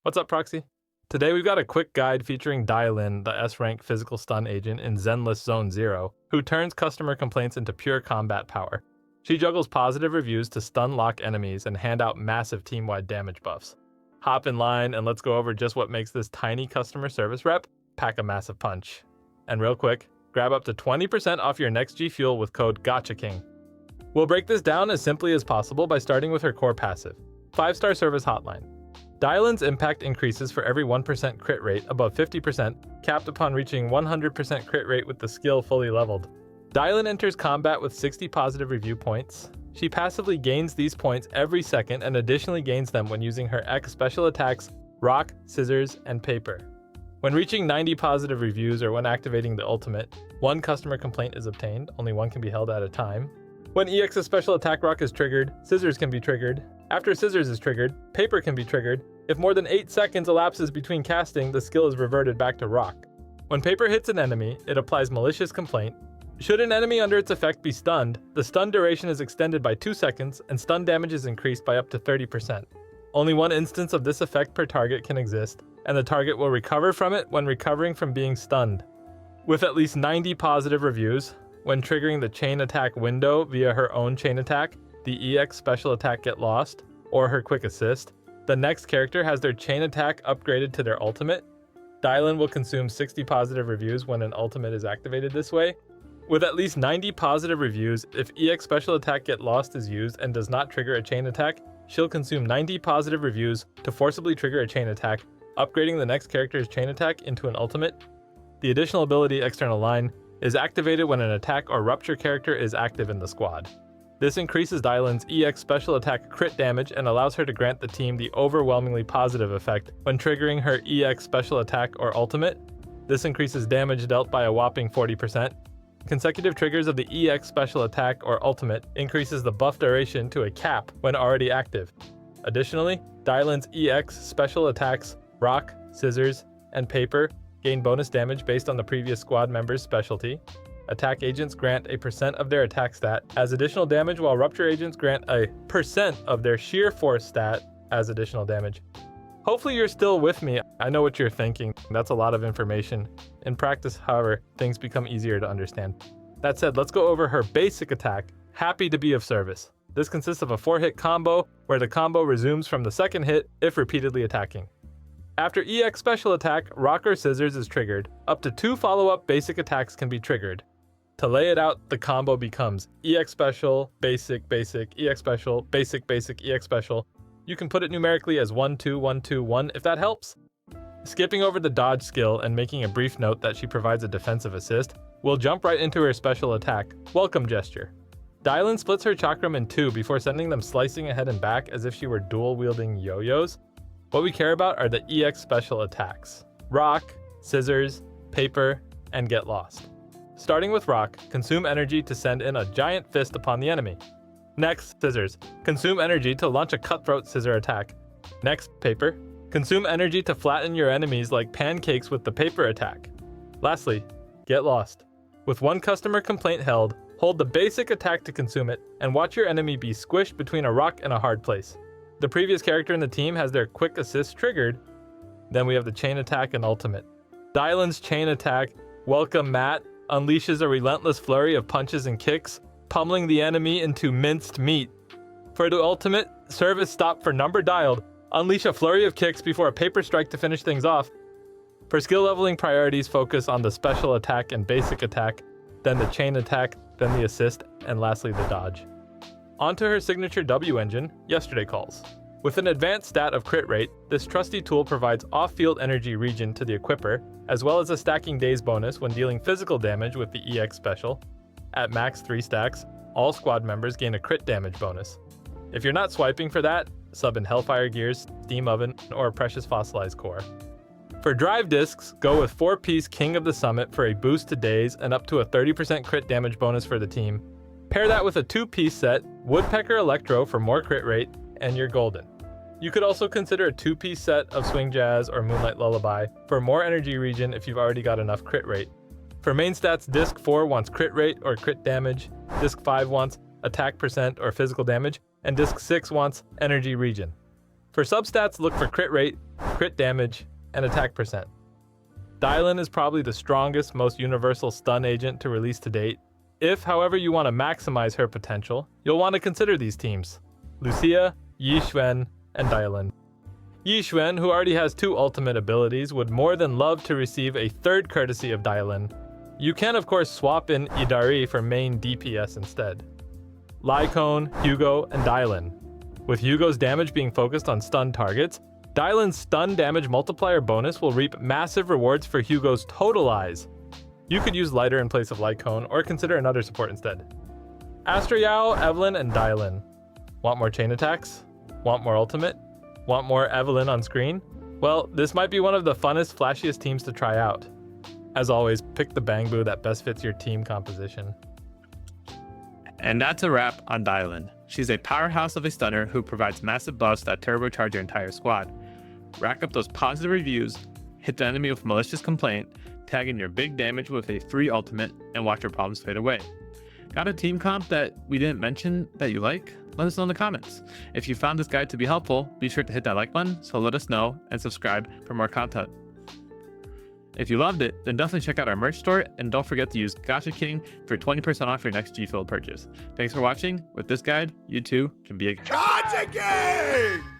What's up, Proxy? Today we've got a quick guide featuring Dialyn, the S-rank physical stun agent in Zenless Zone Zero, who turns customer complaints into pure combat power. She juggles positive reviews to stun lock enemies and hand out massive team-wide damage buffs. Hop in line and let's go over just what makes this tiny customer service rep pack a massive punch. And real quick, grab up to 20% off your next G Fuel with code GOTCHAKING. We'll break this down as simply as possible by starting with her core passive, 5-star service hotline. Dialyn's impact increases for every 1% crit rate above 50%, capped upon reaching 100% crit rate with the skill fully leveled. Dialyn enters combat with 60 positive review points. She passively gains these points every second and additionally gains them when using her X special attacks Rock, Scissors, and Paper. When reaching 90 positive reviews or when activating the ultimate, one customer complaint is obtained, only one can be held at a time. When EX's special attack Rock is triggered, Scissors can be triggered. After Scissors is triggered, Paper can be triggered. If more than 8 seconds elapses between casting, the skill is reverted back to Rock. When Paper hits an enemy, it applies Malicious Complaint. Should an enemy under its effect be stunned, the stun duration is extended by 2 seconds and stun damage is increased by up to 30%. Only one instance of this effect per target can exist, and the target will recover from it when recovering from being stunned. With at least 90 positive reviews, when triggering the chain attack window via her own chain attack, the EX special attack Get Lost, or her quick assist, the next character has their chain attack upgraded to their ultimate. Dialyn will consume 60 positive reviews when an ultimate is activated this way. With at least 90 positive reviews, if EX special attack Get Lost is used and does not trigger a chain attack, she'll consume 90 positive reviews to forcibly trigger a chain attack, upgrading the next character's chain attack into an ultimate. The additional ability External Line is activated when an attack or rupture character is active in the squad. This increases Dialyn's EX special attack crit damage and allows her to grant the team the overwhelmingly positive effect when triggering her EX special attack or ultimate. This increases damage dealt by a whopping 40%. Consecutive triggers of the EX special attack or ultimate increases the buff duration to a cap when already active. Additionally, Dialyn's EX special attacks Rock, Scissors, and Paper gain bonus damage based on the previous squad member's specialty. Attack agents grant a % of their attack stat as additional damage, while rupture agents grant a % of their sheer force stat as additional damage. Hopefully you're still with me. I know what you're thinking. That's a lot of information. In practice, however, things become easier to understand. That said, let's go over her basic attack, Happy to be of service. This consists of a 4-hit combo where the combo resumes from the second hit if repeatedly attacking. After EX special attack, Rock or Scissors is triggered, up to 2 follow-up basic attacks can be triggered. To lay it out, the combo becomes EX special, basic, basic, EX special, basic, basic, EX special. You can put it numerically as 1, 2, 1, 2, 1 if that helps. Skipping over the dodge skill and making a brief note that she provides a defensive assist, we'll jump right into her special attack, Welcome Gesture. Dialyn splits her chakram in 2 before sending them slicing ahead and back as if she were dual-wielding yo-yos. What we care about are the EX special attacks, Rock, Scissors, Paper, and Get Lost. Starting with Rock, consume energy to send in a giant fist upon the enemy. Next, Scissors, consume energy to launch a cutthroat scissor attack. Next, Paper, consume energy to flatten your enemies like pancakes with the paper attack. Lastly, Get Lost. With one customer complaint held, hold the basic attack to consume it, and watch your enemy be squished between a rock and a hard place. The previous character in the team has their quick assist triggered. Then we have the chain attack and ultimate. Dialyn's chain attack, Welcome Matt, unleashes a relentless flurry of punches and kicks, pummeling the enemy into minced meat. For the ultimate, service stop for number dialed, unleash a flurry of kicks before a paper strike to finish things off. For skill leveling priorities, focus on the special attack and basic attack, then the chain attack, then the assist, and lastly the dodge. Onto her signature W engine, Yesterday Calls. With an advanced stat of crit rate, this trusty tool provides off-field energy regen to the equipper, as well as a stacking days bonus when dealing physical damage with the EX special. At max 3 stacks, all squad members gain a crit damage bonus. If you're not swiping for that, sub in Hellfire Gears, Steam Oven, or a Precious Fossilized Core. For drive discs, go with 4-piece King of the Summit for a boost to days and up to a 30% crit damage bonus for the team. Pair that with a 2-piece set, Woodpecker Electro for more crit rate, and you're golden. You could also consider a 2-piece set of Swing Jazz or Moonlight Lullaby for more energy regen if you've already got enough crit rate. For main stats, Disc 4 wants crit rate or crit damage, Disc 5 wants attack % or physical damage, and Disc 6 wants energy regen. For substats, look for crit rate, crit damage, and attack percent. Dialyn is probably the strongest, most universal stun agent to release to date. If, however, you want to maximize her potential, you'll want to consider these teams: Lucia, Yi Xuan, and Dialyn. Yi Xuan, who already has 2 ultimate abilities, would more than love to receive a 3rd courtesy of Dialyn. You can of course swap in Idari for main DPS instead. Lycone, Hugo, and Dialyn. With Hugo's damage being focused on stun targets, Dialyn's stun damage multiplier bonus will reap massive rewards for Hugo's total eyes. You could use Lighter in place of Lycone, or consider another support instead. Astra Yao, Evelynn, and Dialyn. Want more chain attacks? Want more ultimate? Want more Evelynn on screen? Well, this might be one of the funnest, flashiest teams to try out. As always, pick the Bangbu that best fits your team composition. And that's a wrap on Dialyn. She's a powerhouse of a stunner who provides massive buffs that turbocharge your entire squad. Rack up those positive reviews, hit the enemy with malicious complaint, tag in your big damage with a free ultimate, and watch your problems fade away. Got a team comp that we didn't mention that you like? Let us know in the comments. If you found this guide to be helpful, be sure to hit that like button, so let us know, and subscribe for more content. If you loved it, then definitely check out our merch store, and don't forget to use Gacha King for 20% off your next G-Fuel purchase. Thanks for watching. With this guide, you too can be a Gacha King!